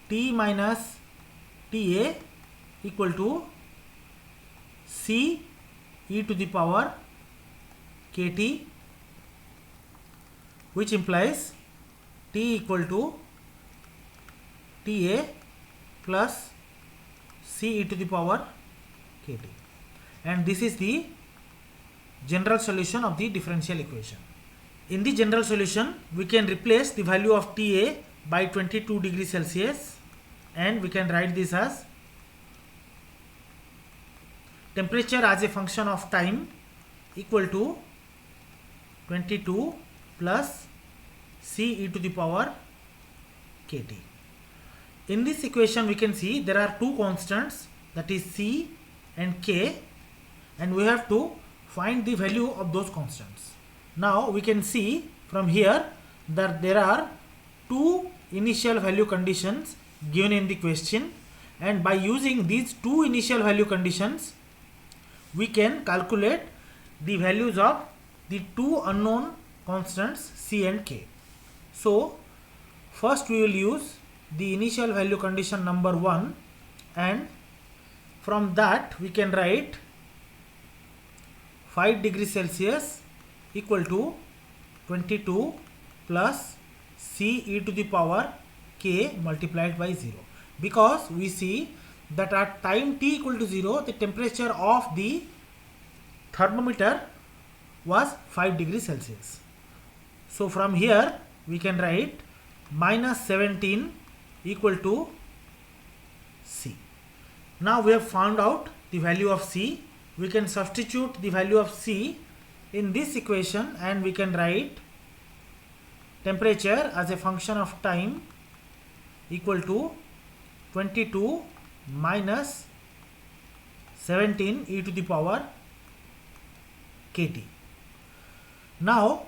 t minus ta equal to c e to the power kt, which implies t equal to ta plus c e to the power kt, and this is the general solution of the differential equation. In the general solution we can replace the value of ta by 22 degrees Celsius, and we can write this as temperature as a function of time equal to 22 plus c e to the power kt. In this equation we can see there are two constants, that is c and k, and we have to find the value of those constants. Now we can see from here that there are two initial value conditions given in the question, and by using these two initial value conditions we can calculate the values of the two unknown constants c and k. So first we will use the initial value condition number 1, and from that we can write 5 degrees Celsius equal to 22 plus c e to the power k multiplied by 0, because we see that at time t equal to 0 the temperature of the thermometer was 5 degrees Celsius. So from here we can write minus 17 equal to c. Now we have found out the value of c. We can substitute the value of c in this equation and we can write temperature as a function of time equal to 22 minus 17 e to the power kt. Now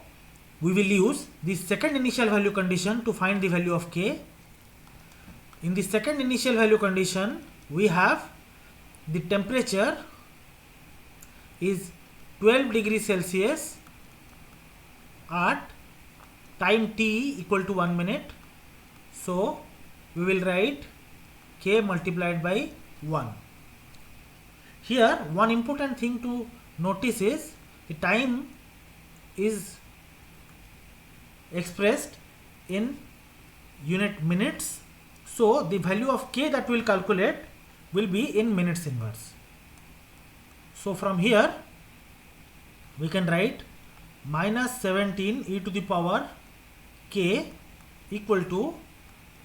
we will use the second initial value condition to find the value of k. In the second initial value condition we have the temperature is 12 degrees Celsius at time t equal to 1 minute. So we will write k multiplied by 1. Here one important thing to notice is the time is expressed in unit minutes. So the value of k that we will calculate will be in minutes inverse. So from here we can write minus 17 e to the power k equal to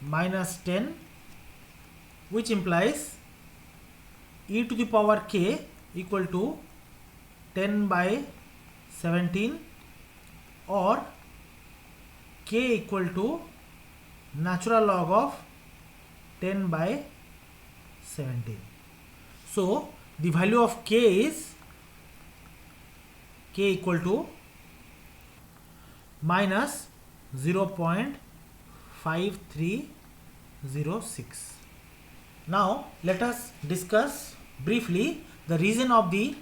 minus 10, which implies e to the power k equal to 10 by 17 or k equal to natural log of 10 by 17. So the value of k is k equal to minus 0.5306. Now let us discuss briefly the reason of the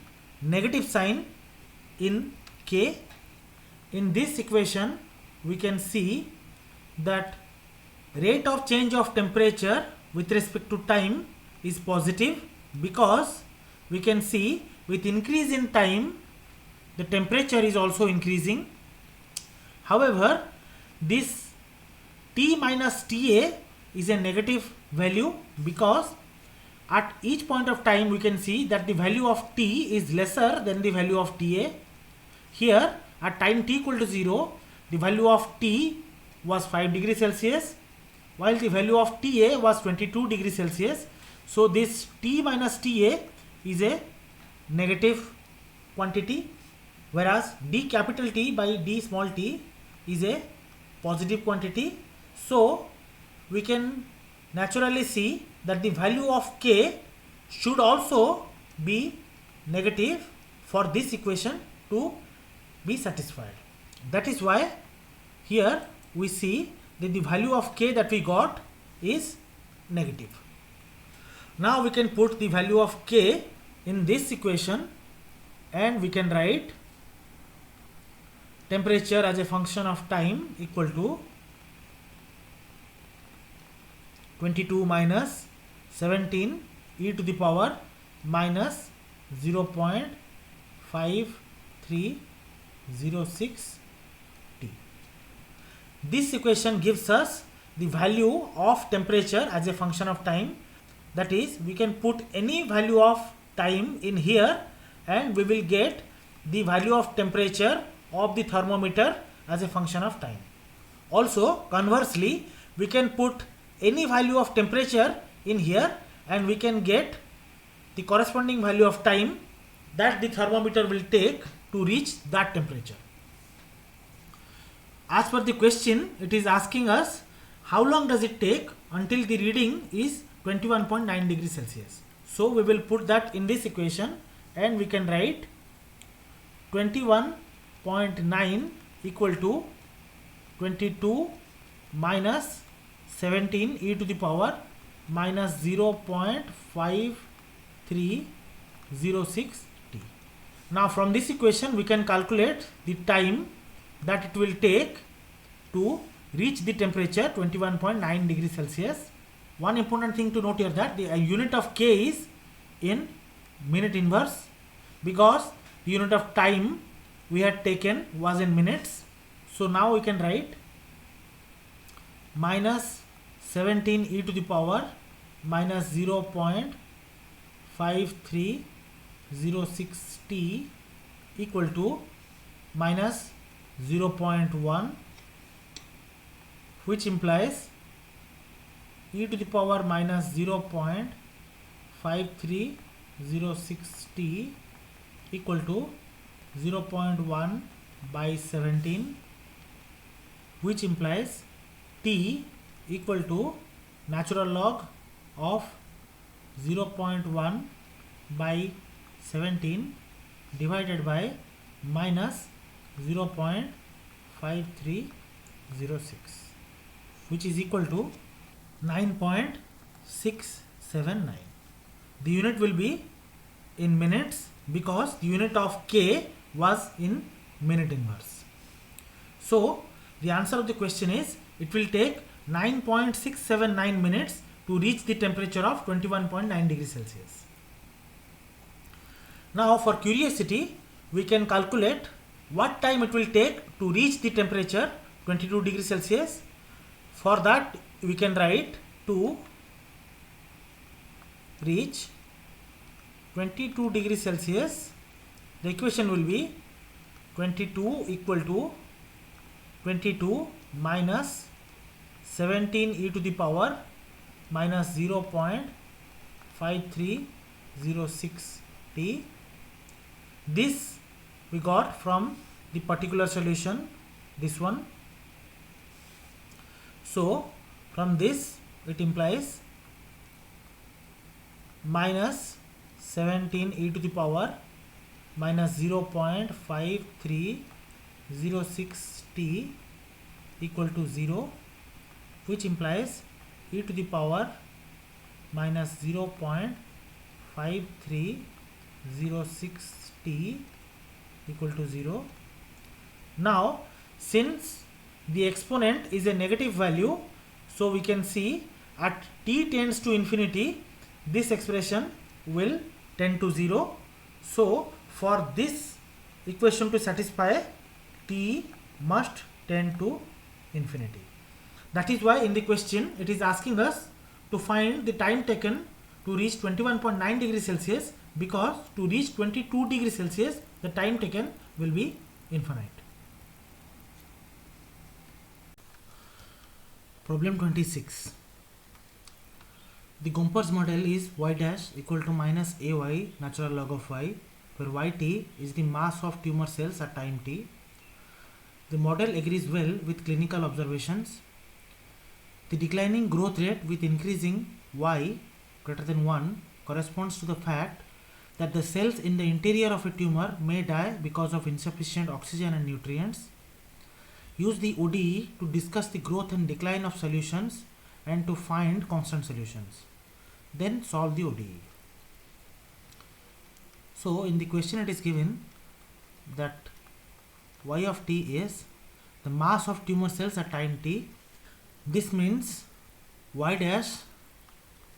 negative sign in k. In this equation we can see that rate of change of temperature with respect to time is positive because we can see with increase in time the temperature is also increasing. However, this T minus TA is a negative value because at each point of time we can see that the value of T is lesser than the value of TA. Here at time t equal to 0, the value of T was 5 degrees Celsius while the value of TA was 22 degrees Celsius. So this T minus TA is a negative quantity, whereas d capital T by d small t is a positive quantity. So we can naturally see that the value of K should also be negative for this equation to be satisfied. That is why here we see that the value of K that we got is negative. Now we can put the value of K in this equation and we can write temperature as a function of time equal to 22 minus 17 e to the power minus 0.5306 T. This equation gives us the value of temperature as a function of time. That is, we can put any value of time in here and we will get the value of temperature of the thermometer as a function of time. Also, conversely, we can put any value of temperature in here and we can get the corresponding value of time that the thermometer will take to reach that temperature. As per the question, it is asking us how long does it take until the reading is 21.9 degrees Celsius. So we will put that in this equation and we can write 21.9 equal to 22 minus 17 e to the power minus 0.5306 T. Now from this equation we can calculate the time that it will take to reach the temperature 21.9 degrees Celsius. One important thing to note here that the unit of K is in minute inverse because the unit of time we had taken was in minutes. So now we can write minus 17 e to the power minus 0.5306 T equal to minus 0.1, which implies e to the power minus 0.5306 T equal to 0.1 by 17, which implies T equal to natural log of 0.1 by 17 divided by minus 0.5306, which is equal to 9.679. The unit will be in minutes because the unit of K was in minute inverse. So the answer of the question is it will take 9.679 minutes to reach the temperature of 21.9 degrees Celsius. Now for curiosity, we can calculate what time it will take to reach the temperature 22 degrees Celsius. For that we can write to reach 22 degrees Celsius, the equation will be 22 equal to 22 minus 17 e to the power minus 0.5306 T. This we got from the particular solution, this one. So from this it implies minus 17 e to the power minus 0.5306 T equal to 0, which implies e to the power minus 0.5306 T equal to 0. Now since the exponent is a negative value, so we can see at t tends to infinity this expression will tend to 0. So for this equation to satisfy, t must tend to infinity. That is why in the question it is asking us to find the time taken to reach 21.9 degrees Celsius, because to reach 22 degrees Celsius the time taken will be infinite. Problem 26. The Gompertz model is y dash equal to minus ay natural log of y, where yt is the mass of tumor cells at time t. The model agrees well with clinical observations. The declining growth rate with increasing y greater than 1 corresponds to the fact that the cells in the interior of a tumor may die because of insufficient oxygen and nutrients. Use the ODE to discuss the growth and decline of solutions and to find constant solutions. Then solve the ODE. So in the question it is given that y of t is the mass of tumor cells at time t. This means y dash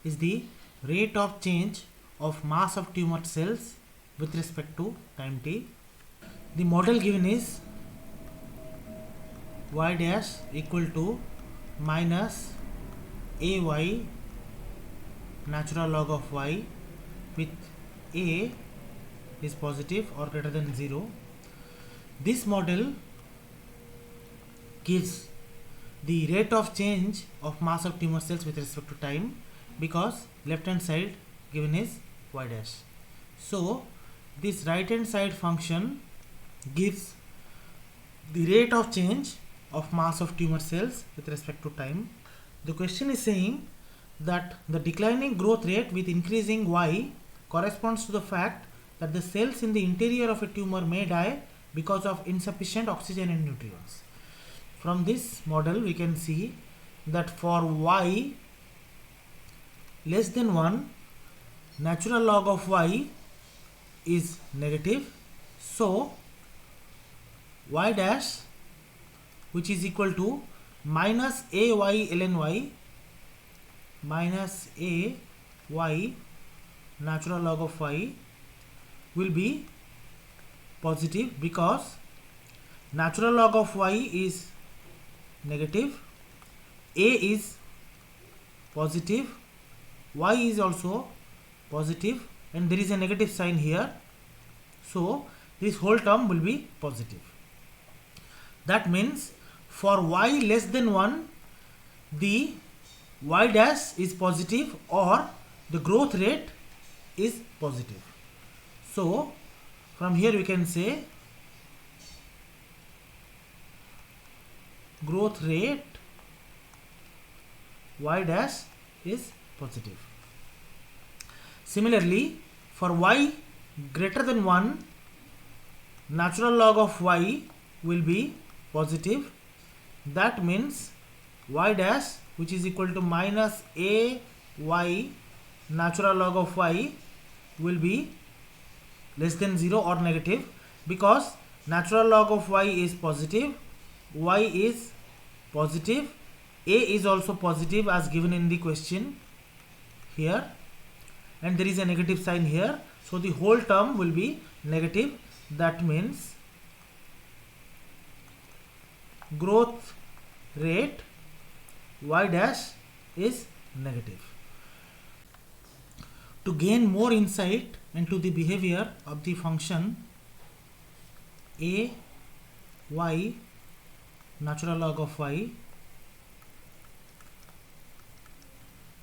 is the rate of change of mass of tumor cells with respect to time t. The model given is y dash equal to minus ay natural log of y, with a is positive or greater than 0. This model gives the rate of change of mass of tumor cells with respect to time, because left hand side given is y dash. So this right hand side function gives the rate of change of mass of tumor cells with respect to time. The question is saying that the declining growth rate with increasing y corresponds to the fact that the cells in the interior of a tumor may die because of insufficient oxygen and nutrients. From this model we can see that for y less than 1, natural log of y is negative. So y dash, which is equal to minus ay ln y minus ay natural log of y, will be positive, because natural log of y is negative, a is positive, y is also positive, and there is a negative sign here. So this whole term will be positive. That means for y less than 1, the y dash is positive or the growth rate is positive. So from here we can say growth rate y dash is positive. Similarly, for y greater than 1, natural log of y will be positive. That means y dash, which is equal to minus a y natural log of y, will be less than 0 or negative, because natural log of y is positive, y is positive, a is also positive as given in the question here, and there is a negative sign here. So the whole term will be negative. That means growth rate y dash is negative. To gain more insight into the behavior of the function a y natural log of y,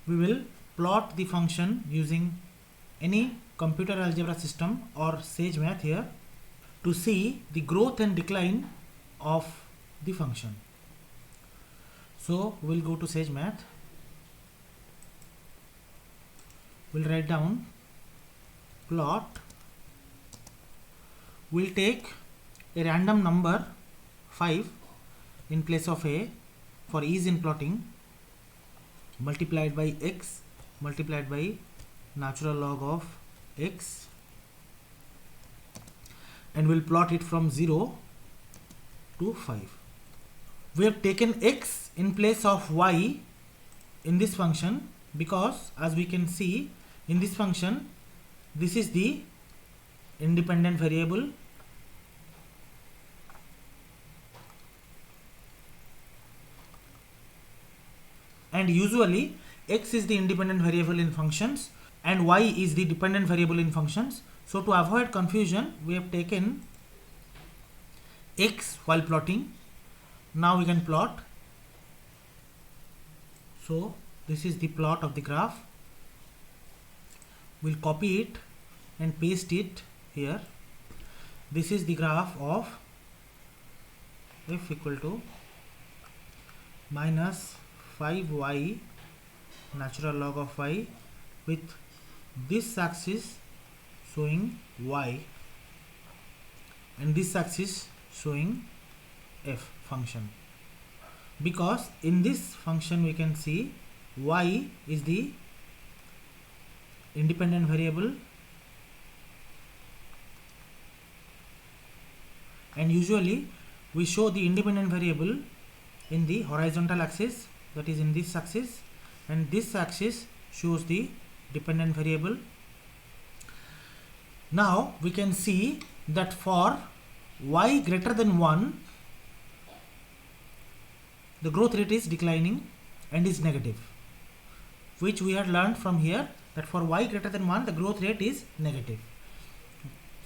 we will plot the function using any computer algebra system or SageMath here to see the growth and decline of the function. So we'll go to SageMath. We'll write down plot. We'll take a random number 5 in place of a for ease in plotting, multiplied by x multiplied by natural log of x, and we'll plot it from 0 to 5. We have taken x in place of y in this function because, as we can see in this function, this is the independent variable, and usually x is the independent variable in functions and y is the dependent variable in functions. So to avoid confusion, we have taken x while plotting. Now we can plot. So this is the plot of the graph. We'll copy it and paste it here. This is the graph of f equal to minus 5y natural log of y, with this axis showing y and this axis showing f function, because in this function we can see y is the independent variable, and usually we show the independent variable in the horizontal axis, that is in this axis, and this axis shows the dependent variable. Now we can see that for y greater than 1, the growth rate is declining and is negative, which we had learned from here, that for y greater than 1 the growth rate is negative.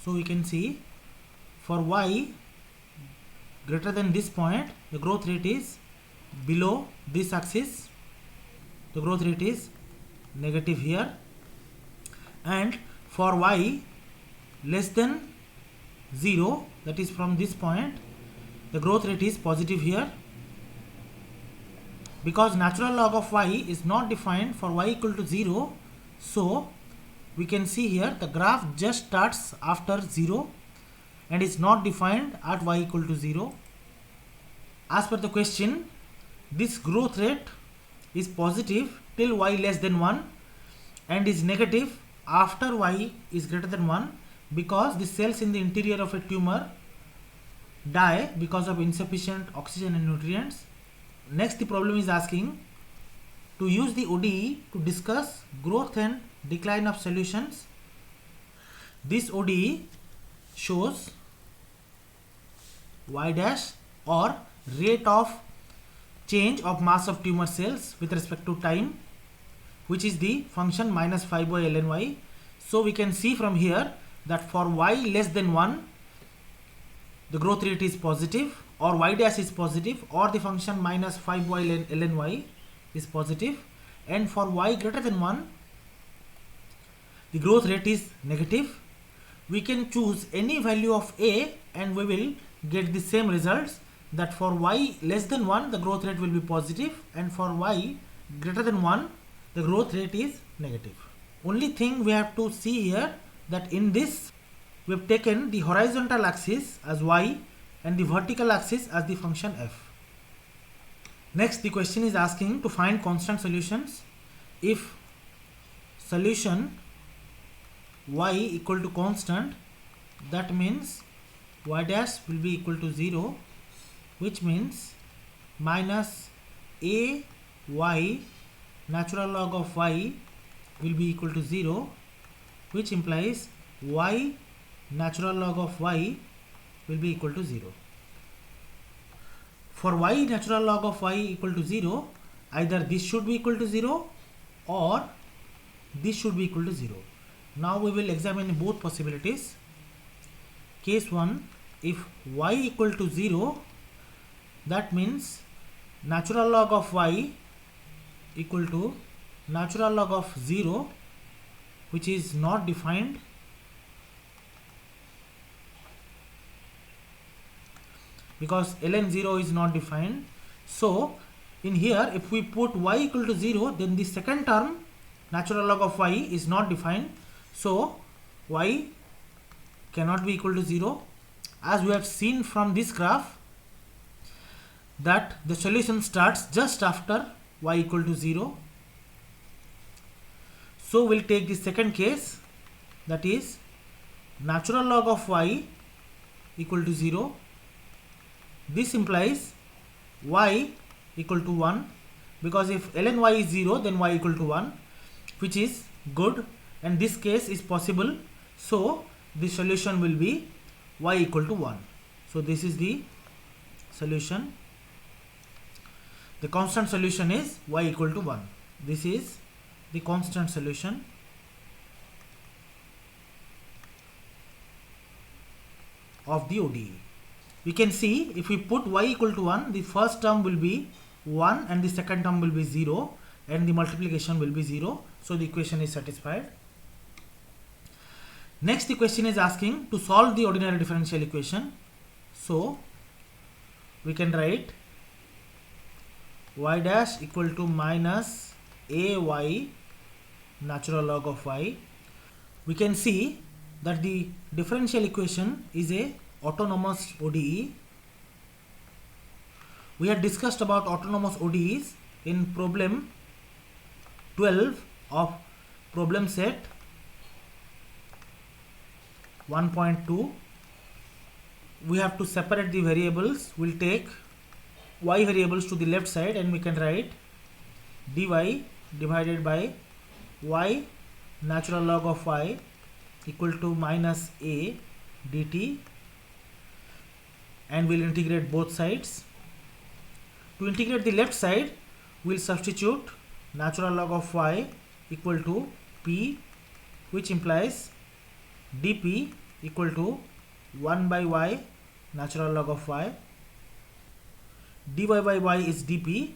So we can see for y greater than this point, the growth rate is below this axis, the growth rate is negative here, and for y less than 0, that is from this point, the growth rate is positive here, because natural log of y is not defined for y equal to 0. So we can see here the graph just starts after 0 and is not defined at y equal to 0. As per the question, this growth rate is positive till y less than 1 and is negative after y is greater than 1, because the cells in the interior of a tumor die because of insufficient oxygen and nutrients. Next, the problem is asking to use the ODE to discuss growth and decline of solutions. This ODE shows y dash, or rate of change of mass of tumor cells with respect to time, which is the function minus 5 by ln y. So we can see from here that for y less than 1, the growth rate is positive, or y dash is positive, or the function minus 5 by ln y is positive, and for y greater than 1, the growth rate is negative. We can choose any value of a and we will get the same results, that for y less than 1 the growth rate will be positive, and for y greater than 1 the growth rate is negative. Only thing we have to see here, that in this we have taken the horizontal axis as y and the vertical axis as the function f. Next, the question is asking to find constant solutions. If solution y equal to constant, that means y dash will be equal to 0, which means minus a y natural log of y will be equal to 0, which implies y natural log of y will be equal to 0. For y natural log of y equal to 0, either this should be equal to 0 or this should be equal to 0. Now we will examine both possibilities. Case 1, if y equal to 0, that means natural log of y equal to natural log of 0, which is not defined, because ln 0 is not defined. So in here, if we put y equal to 0, then the second term natural log of y is not defined, so y cannot be equal to 0, as we have seen from this graph that the solution starts just after y equal to 0. So we'll take the second case, that is natural log of y equal to 0. This implies y equal to 1, because if ln y is 0, then y equal to 1, which is good, and this case is possible, so the solution will be y equal to 1. So this is the solution. The constant solution is y equal to 1. This is the constant solution. Of the ODE. We can see if we put y equal to 1, the first term will be 1 and the second term will be 0 and the multiplication will be 0. So the equation is satisfied. Next, the question is asking to solve the ordinary differential equation. So we can write y dash equal to minus ay natural log of y. We can see that the differential equation is a autonomous ODE. We had discussed about autonomous ODEs in problem 12 of problem set 1.2. We have to separate the variables. We'll take y variables to the left side and we can write dy divided by y natural log of y equal to minus a dt, and we'll integrate both sides. To integrate the left side, we'll substitute natural log of y equal to p, which implies dp equal to 1 by y natural log of y. dy by y is dp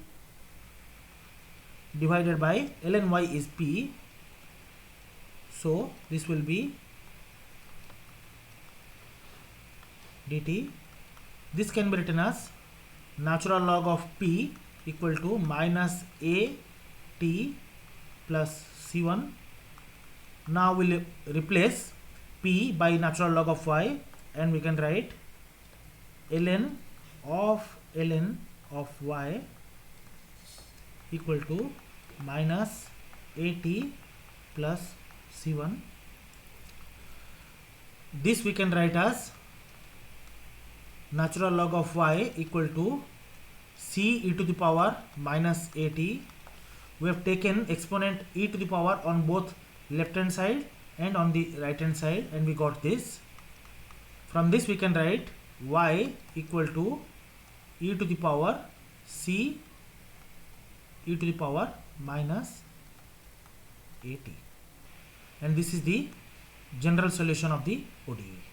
divided by ln y is p. So this will be dt. This can be written as natural log of p equal to minus a t plus c1. Now we'll replace p by natural log of y and we can write ln of y equal to minus at plus c1. This we can write as natural log of y equal to c e to the power minus at. We have taken exponent e to the power on both left hand side and on the right hand side, and we got this. From this we can write y equal to e to the power c e to the power minus at, and this is the general solution of the ODE.